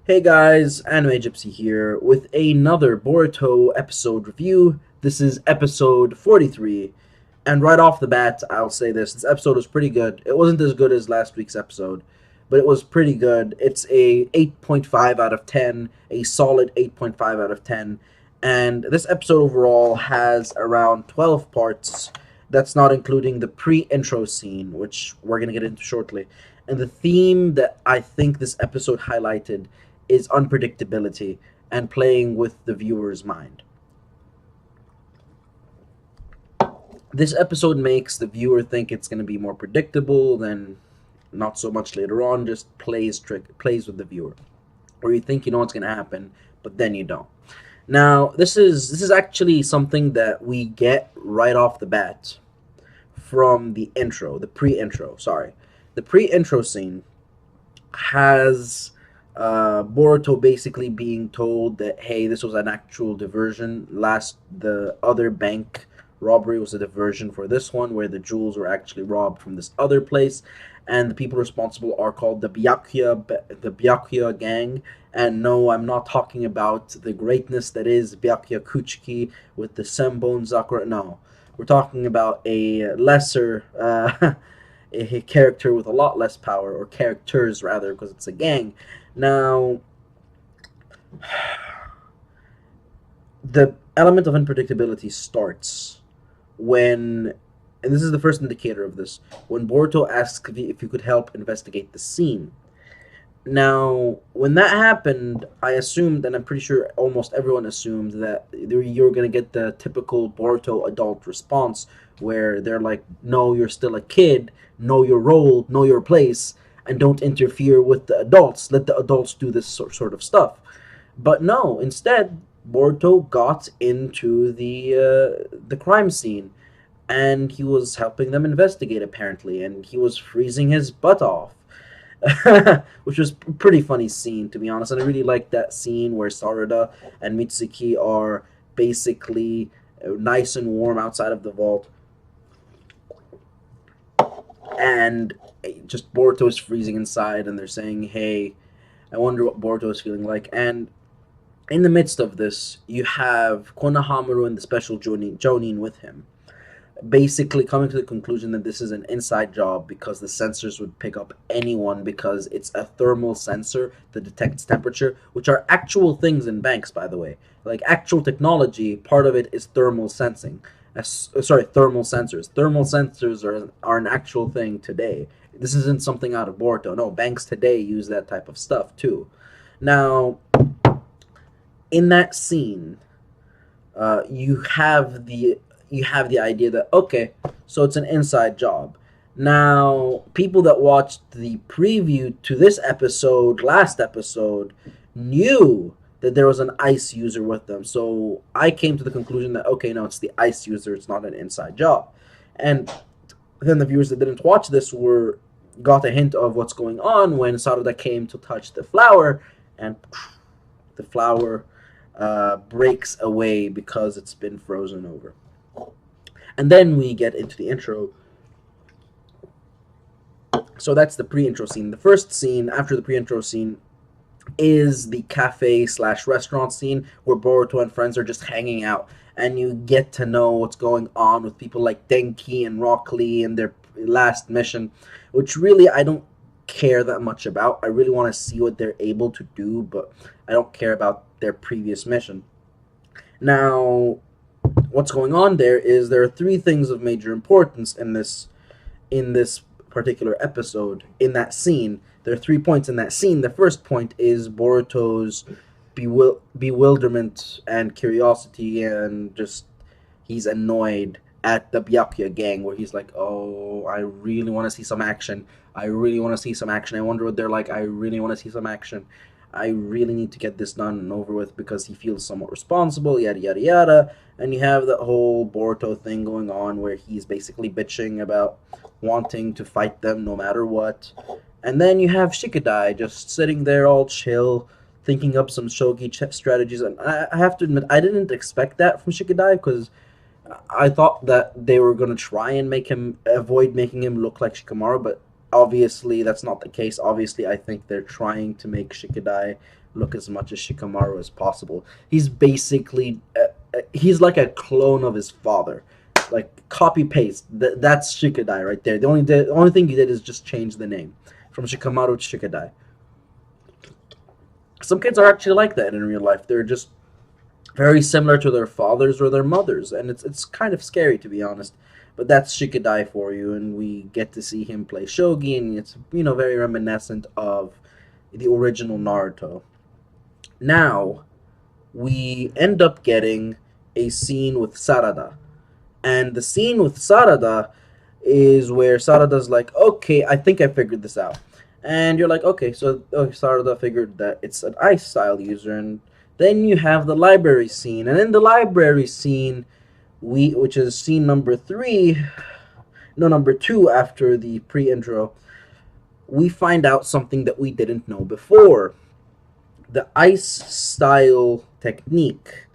Hey guys, Anime Gypsy here with another Boruto episode review. This is episode 43, and right off the bat, I'll say this episode was pretty good. It wasn't as good as last week's episode, but it was pretty good. It's a 8.5 out of 10, a solid 8.5 out of 10, and this episode overall has around 12 parts. That's not including the pre-intro scene, which we're going to get into shortly. And the theme that I think this episode highlighted is unpredictability and playing with the viewer's mind. This episode makes the viewer think it's going to be more predictable, then not so much later on, just plays with the viewer. Or you think you know what's going to happen, but then you don't. Now, this is actually something that we get right off the bat from the intro, the pre-intro, sorry. The pre-intro scene has Boruto basically being told that, hey, this was an actual diversion. The other bank robbery was a diversion for this one, where the jewels were actually robbed from this other place, and the people responsible are called the Byakuga gang. And no, I'm not talking about the greatness that is Byakuya Kuchiki with the Senbon Zakura. No, we're talking about a lesser a character with a lot less power, or characters rather, because it's a gang. Now, the element of unpredictability starts when, and this is the first indicator of this, when Boruto asks if you could help investigate the scene. Now, when that happened, I assumed, and I'm pretty sure almost everyone assumed, that you're going to get the typical Boruto adult response, where they're like, no, you're still a kid, know your role, know your place, and don't interfere with the adults. Let the adults do this sort of stuff. But no, instead, Boruto got into the crime scene, and he was helping them investigate, apparently, and he was freezing his butt off. Which was a pretty funny scene, to be honest. And I really like that scene where Sarada and Mitsuki are basically nice and warm outside of the vault, and just Boruto is freezing inside, and they're saying, hey, I wonder what Boruto is feeling like. And in the midst of this, you have Konohamaru and the special Jonin with him, basically coming to the conclusion that this is an inside job because the sensors would pick up anyone, because it's a thermal sensor that detects temperature, which are actual things in banks, by the way. Like, actual technology, part of it is thermal sensing. Thermal sensors. Thermal sensors are an actual thing today. This isn't something out of Boruto. No, banks today use that type of stuff too. Now, in that scene, you have the idea that, okay, so it's an inside job. Now, people that watched the preview to this episode, last episode, knew that there was an ICE user with them. So I came to the conclusion that, okay, no, it's the ICE user, it's not an inside job. And then the viewers that didn't watch this got a hint of what's going on when Sarada came to touch the flower, and the flower breaks away because it's been frozen over. And then we get into the intro. So that's the pre-intro scene. The first scene after the pre-intro scene is the cafe/restaurant scene, where Boruto and friends are just hanging out, and you get to know what's going on with people like Denki and Rock Lee and their last mission, which really I don't care that much about. I really want to see what they're able to do, but I don't care about their previous mission. Now, what's going on there are three things of major importance in this particular episode. In that scene, there are 3 points in that scene. The first point is Boruto's bewilderment and curiosity, and just he's annoyed at the Byakuya gang, where he's like, oh, I really want to see some action. I really want to see some action. I wonder what they're like. I really want to see some action. I really need to get this done and over with, because he feels somewhat responsible, yada yada yada. And you have the whole Boruto thing going on, where he's basically bitching about wanting to fight them no matter what. And then you have Shikadai just sitting there all chill, thinking up some shogi strategies. And I have to admit, I didn't expect that from Shikadai, because I thought that they were going to try and avoid making him look like Shikamaru, but Obviously, that's not the case. Obviously, I think they're trying to make Shikadai look as much as Shikamaru as possible. He's basically he's like a clone of his father, like copy paste. That's Shikadai right there. The only thing he did is just change the name from Shikamaru to Shikadai. Some kids are actually like that in real life. They're just very similar to their fathers or their mothers, and it's kind of scary to be honest. But that's Shikadai for you, and we get to see him play shogi, and it's very reminiscent of the original Naruto. Now we end up getting a scene with Sarada, and the scene with Sarada is where Sarada's like, "Okay, I think I figured this out," and you're like, "Okay, so Sarada figured that it's an ice style user," and then you have the library scene, and in the library scene, which is scene number three, no, number two after the pre-intro, we find out something that we didn't know before. The ice style technique,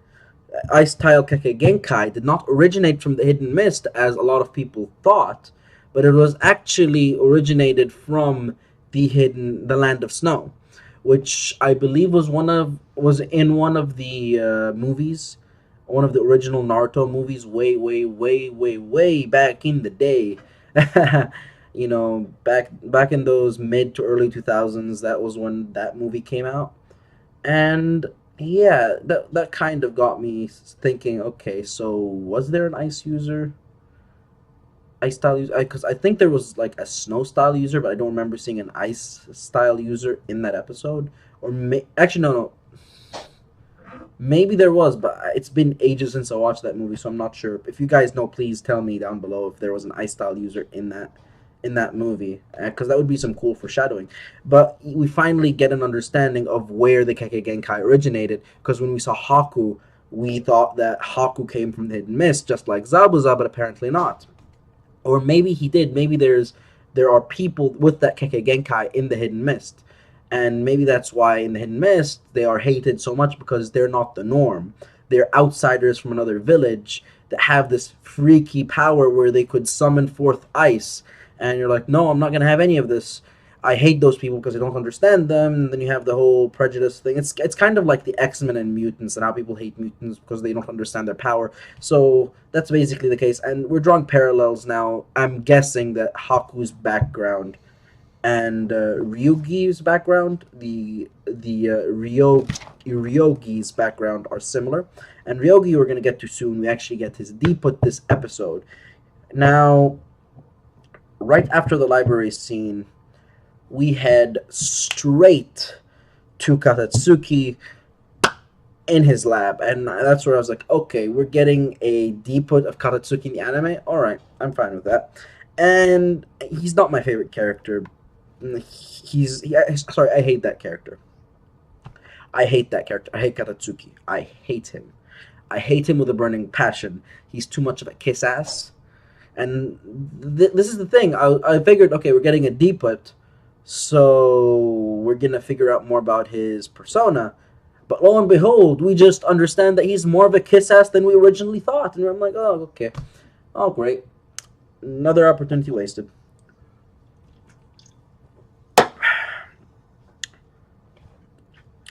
ice style Keke Genkai, did not originate from the Hidden Mist as a lot of people thought, but it was actually originated from the Land of Snow, which I believe was in one of the movies, one of the original Naruto movies, way, way, way, way, way back in the day. Back in those mid to early 2000s, that was when that movie came out, and yeah, that kind of got me thinking. Okay, so was there an ice style user? Because I think there was like a snow style user, but I don't remember seeing an ice style user in that episode. Actually, no, no. Maybe there was, but it's been ages since I watched that movie, so I'm not sure. If you guys know, please tell me down below if there was an ice style user in that movie, because that would be some cool foreshadowing. But we finally get an understanding of where the Keke Genkai originated, because when we saw Haku, we thought that Haku came from the Hidden Mist, just like Zabuza, but apparently not. Or maybe he did. Maybe there are people with that Keke Genkai in the Hidden Mist. And maybe that's why in the Hidden Mist they are hated so much, because they're not the norm. They're outsiders from another village that have this freaky power where they could summon forth ice. And you're like, no, I'm not going to have any of this. I hate those people because I don't understand them. And then you have the whole prejudice thing. It's kind of like the X-Men and mutants, and how people hate mutants because they don't understand their power. So that's basically the case. And we're drawing parallels now. I'm guessing that Haku's background and Ryugi's background, Ryogi's background, are similar. And Ryogi we're going to get to soon. We actually get his debut this episode. Now, right after the library scene, we head straight to Katatsuki in his lab, and that's where I was like, okay, we're getting a debut of Katatsuki in the anime. All right, I'm fine with that. And he's not my favorite character. Sorry, I hate that character. I hate that character. I hate Katatsuki. I hate him. I hate him with a burning passion. He's too much of a kiss ass. And this is the thing. I figured, okay, we're getting a debut, so we're going to figure out more about his persona. But lo and behold, we just understand that he's more of a kiss ass than we originally thought. And I'm like, oh, okay. Oh, great. Another opportunity wasted.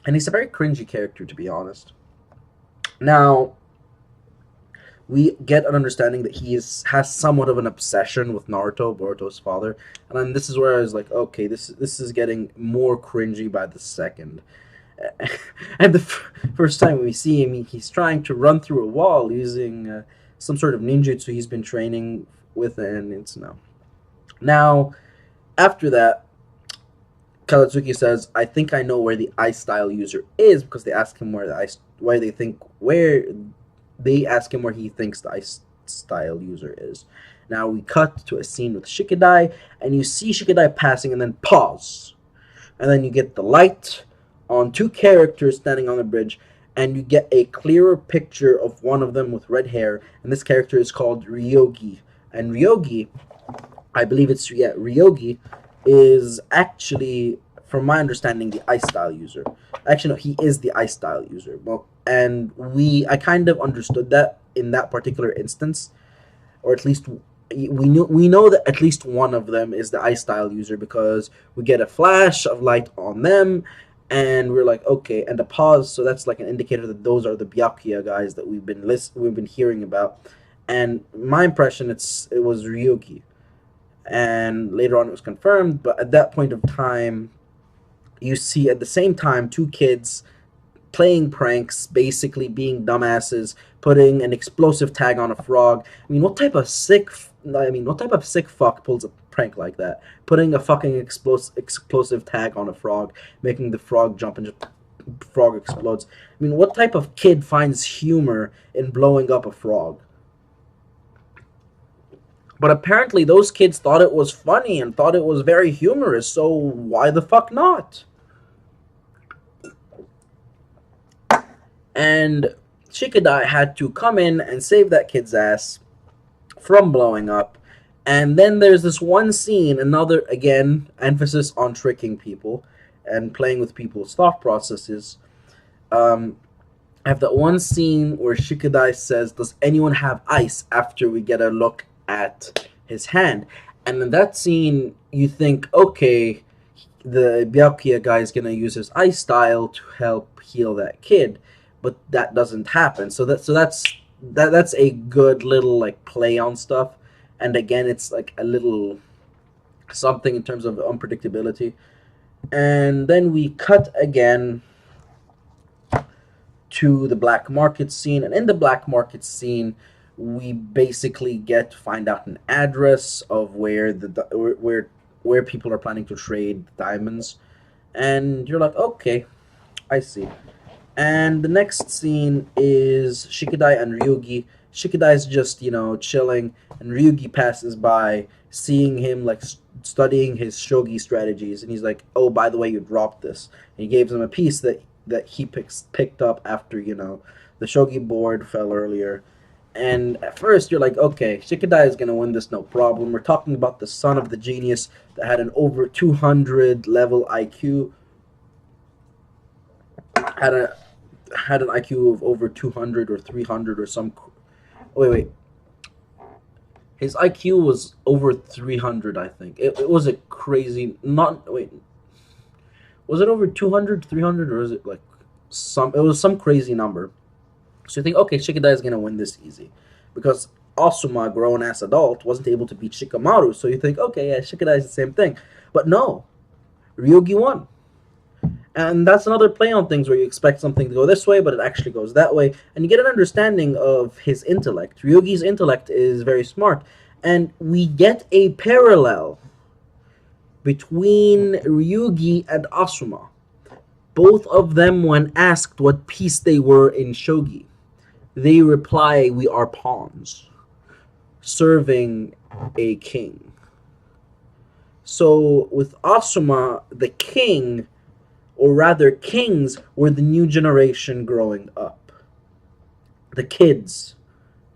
And he's a very cringy character, to be honest. Now, we get an understanding that he has somewhat of an obsession with Naruto, Boruto's father. And then this is where I was like, okay, this is getting more cringy by the second. And the first time we see him, he's trying to run through a wall using some sort of ninjutsu he's been training with, and it's no. Now, after that, Katatsuki says, I think I know where the ice style user is, because they ask him where they ask him where he thinks the ice style user is. Now we cut to a scene with Shikadai, and you see Shikadai passing, and then pause. And then you get the light on two characters standing on the bridge, and you get a clearer picture of one of them with red hair, and this character is called Ryogi. And Ryogi, I believe Ryogi is actually, from my understanding, the ice style user. Actually, no, he is the ice style user. Well, and I kind of understood that in that particular instance, or at least we know that at least one of them is the ice style user because we get a flash of light on them, and we're like, okay, and a pause. So that's like an indicator that those are the Byakuya guys that we've been hearing about. And my impression, it was Ryugi, and later on it was confirmed. But at that point of time, you see at the same time two kids playing pranks, basically being dumbasses, putting an explosive tag on a frog. I mean, what type of sick fuck pulls a prank like that? Putting a fucking explosive tag on a frog, making the frog jump and just frog explodes. I mean, what type of kid finds humor in blowing up a frog? But apparently, those kids thought it was funny and thought it was very humorous. So why the fuck not? And Shikadai had to come in and save that kid's ass from blowing up. And then there's this one scene, another, again, emphasis on tricking people and playing with people's thought processes. I have that one scene where Shikadai says, "Does anyone have ice?" after we get a look at his hand. And in that scene, you think, okay, the Byakuya guy is going to use his ice style to help heal that kid. But that doesn't happen. That's a good little like play on stuff. And again, it's like a little something in terms of unpredictability. And then we cut again to the black market scene, and in the black market scene, we basically get to find out an address of where people are planning to trade diamonds, and you're like, okay, I see. And the next scene is Shikadai and Ryugi. Shikadai's just, chilling, and Ryugi passes by, seeing him, like, studying his shogi strategies, and he's like, oh, by the way, you dropped this. And he gives him a piece that he picked up after, the shogi board fell earlier. And at first, you're like, okay, Shikadai is going to win this, no problem. We're talking about the son of the genius that had an over 200 level IQ, had an IQ of over 200 or 300 or some. Wait. His IQ was over 300, I think. It was a crazy. Not. Wait. Was it over 200, 300, or is it like some. It was some crazy number. So you think, okay, Shikadai is going to win this easy. Because Asuma, grown ass adult, wasn't able to beat Shikamaru. So you think, okay, yeah, Shikadai is the same thing. But no. Ryugi won. And that's another play on things where you expect something to go this way, but it actually goes that way. And you get an understanding of his intellect. Ryugi's intellect is very smart. And we get a parallel between Ryugi and Asuma. Both of them, when asked what piece they were in shogi, they reply, we are pawns, serving a king. So with Asuma, the king, or rather kings, were the new generation growing up. The kids,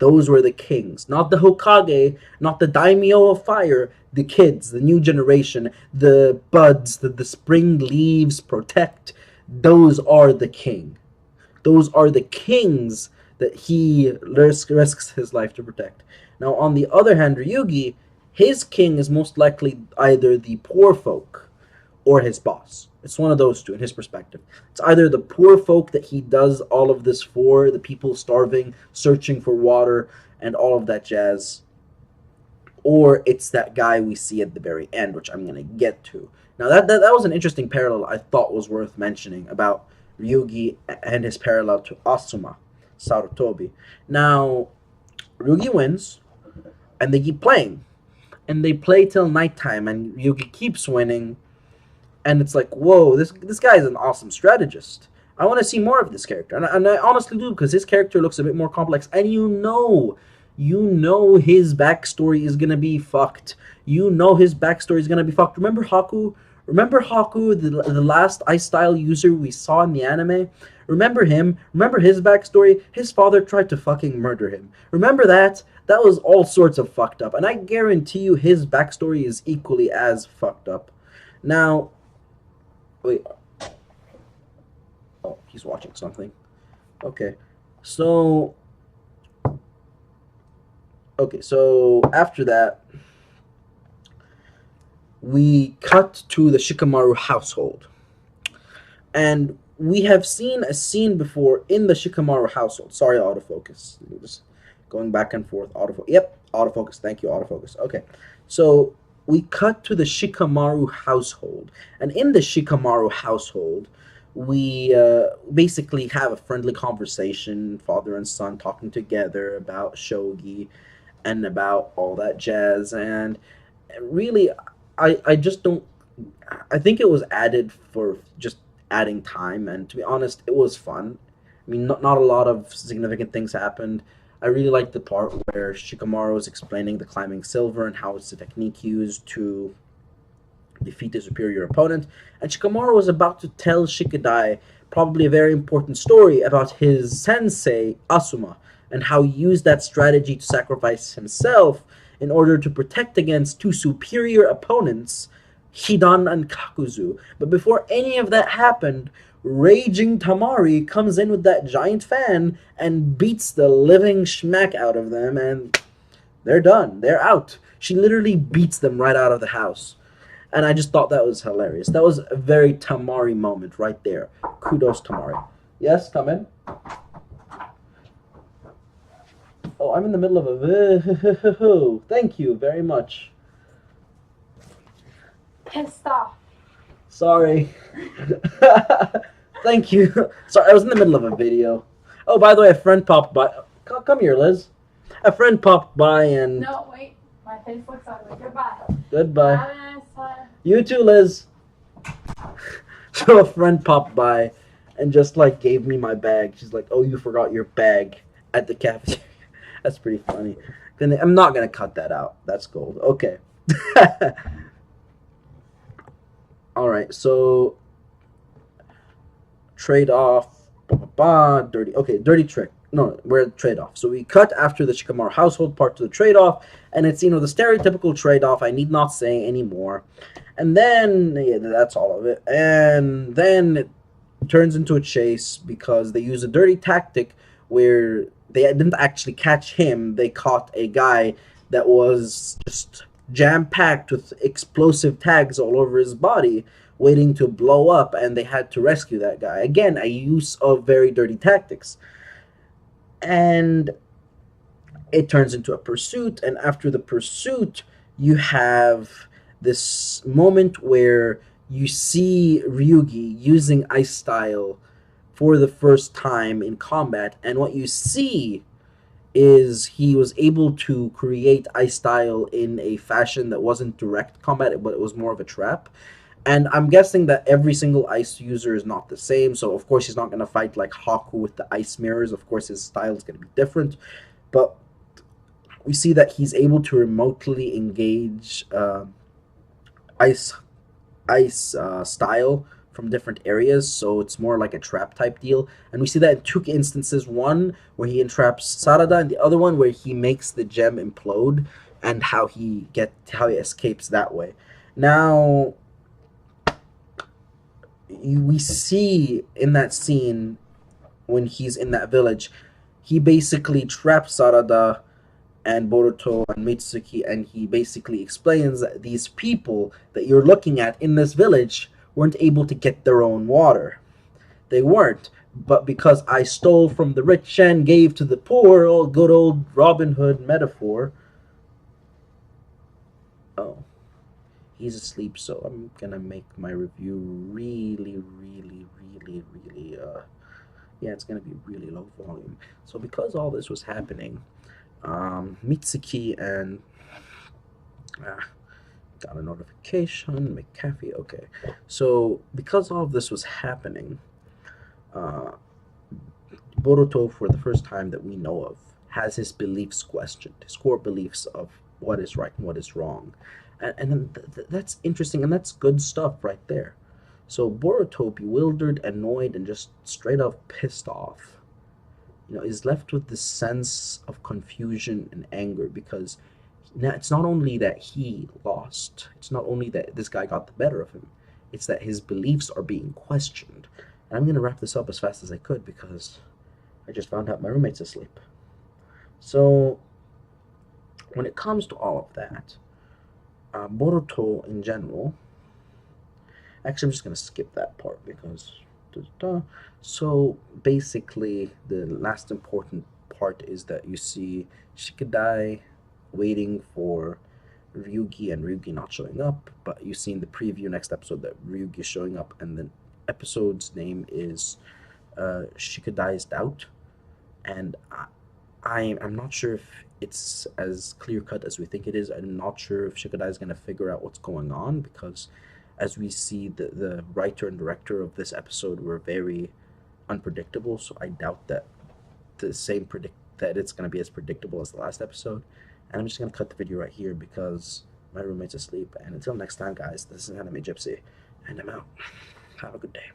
those were the kings. Not the Hokage, not the daimyo of fire, the kids, the new generation, the buds, the spring leaves protect. Those are the king. Those are the kings that he risks his life to protect. Now, on the other hand, Ryugi, his king is most likely either the poor folk or his boss. It's one of those two in his perspective. It's either the poor folk that he does all of this for, the people starving, searching for water, and all of that jazz, or it's that guy we see at the very end, which I'm going to get to. Now, that was an interesting parallel I thought was worth mentioning about Ryugi and his parallel to Asuma, Sarutobi. Now, Ryugi wins, and they keep playing. And they play till nighttime, and Ryugi keeps winning. And it's like, whoa, this guy is an awesome strategist. I want to see more of this character. And I honestly do, because his character looks a bit more complex. And you know his backstory is going to be fucked. You know his backstory is going to be fucked. Remember Haku? The last Ice Style user we saw in the anime? Remember him? Remember his backstory? His father tried to fucking murder him. Remember that? That was all sorts of fucked up. And I guarantee you his backstory is equally as fucked up. Now, wait. Oh, he's watching something. Okay. So, Okay, so after that, we cut to the Shikamaru household. And we have seen a scene before in the Shikamaru household. Sorry, autofocus. Just going back and forth. Autofocus. Yep, autofocus. Thank you, autofocus. Okay, so we cut to the Shikamaru household, and in the Shikamaru household, we basically have a friendly conversation, father and son talking together about shogi and about all that jazz. And really, I just don't. I think it was added for just adding time, and to be honest, it was fun. I mean, not a lot of significant things happened. I really liked the part where Shikamaru is explaining the climbing silver and how it's the technique used to defeat a superior opponent, and Shikamaru was about to tell Shikadai probably a very important story about his sensei, Asuma, and how he used that strategy to sacrifice himself in order to protect against two superior opponents, Hidan and Kakuzu. But before any of that happened, Raging Tamari comes in with that giant fan and beats the living schmack out of them, and they're done. They're out. She literally beats them right out of the house. And I just thought that was hilarious. That was a very Tamari moment right there. Kudos, Tamari. Yes, come in. Oh, I'm in the middle of a. Thank you very much. Pissed off. Sorry. Thank you. Sorry, I was in the middle of a video. Oh, by the way, a friend popped by. Come here, Liz. A friend popped by and. No, wait. My face looks ugly. Goodbye. Goodbye. Have a nice time. You too, Liz. So a friend popped by and just like gave me my bag. She's like, "Oh, you forgot your bag at the cafeteria." That's pretty funny. Then I'm not gonna cut that out. That's gold. Okay. All right. So trade off. Dirty. Okay. Dirty trick. No, we're at trade off. So we cut after the Shikamaru household part to the trade off, and it's the stereotypical trade off. I need not say anymore. And then yeah, that's all of it. And then it turns into a chase because they use a dirty tactic where they didn't actually catch him. They caught a guy that was just jam packed with explosive tags all over his body, waiting to blow up, and they had to rescue that guy. Again, a use of very dirty tactics. And it turns into a pursuit, and after the pursuit, you have this moment where you see Ryugi using ice style for the first time in combat, and what you see is he was able to create ice style in a fashion that wasn't direct combat, but it was more of a trap. And I'm guessing that every single ice user is not the same, so of course he's not going to fight like Haku with the ice mirrors. Of course his style is going to be different, but we see that he's able to remotely engage ice style from different areas, so it's more like a trap type deal. And we see that in two instances: one where he entraps Sarada, and the other one where he makes the gem implode, and how he escapes that way. Now we see in that scene when he's in that village, he basically traps Sarada and Boruto and Mitsuki, and he basically explains that these people that you're looking at in this village weren't able to get their own water. They weren't, but because I stole from the rich and gave to the poor, old good old Robin Hood metaphor. Oh, he's asleep, so I'm gonna make my review really, yeah, it's gonna be really low volume. So because all this was happening, Mitsuki and got a notification, McAfee. Okay, so because all of this was happening, Boruto, for the first time that we know of, has his beliefs questioned, his core beliefs of what is right and what is wrong, and that's interesting, and that's good stuff right there. So Boruto, bewildered, annoyed, and just straight up pissed off, is left with this sense of confusion and anger because now it's not only that he lost, it's not only that this guy got the better of him, it's that his beliefs are being questioned. And I'm going to wrap this up as fast as I could because I just found out my roommate's asleep. So when it comes to all of that, Boruto in general. Actually, I'm just gonna skip that part because. So basically, the last important part is that you see Shikadai waiting for Ryugi and Ryugi not showing up, but you see in the preview next episode that Ryugi is showing up, and the episode's name is Shikadai's Doubt, and I'm not sure if it's as clear cut as we think it is. I'm not sure if Shikadai is going to figure out what's going on because, as we see, the writer and director of this episode were very unpredictable. So I doubt that the same predict that it's going to be as predictable as the last episode. And I'm just going to cut the video right here because my roommate's asleep. And until next time, guys, this is Anime Gypsy, and I'm out. Have a good day.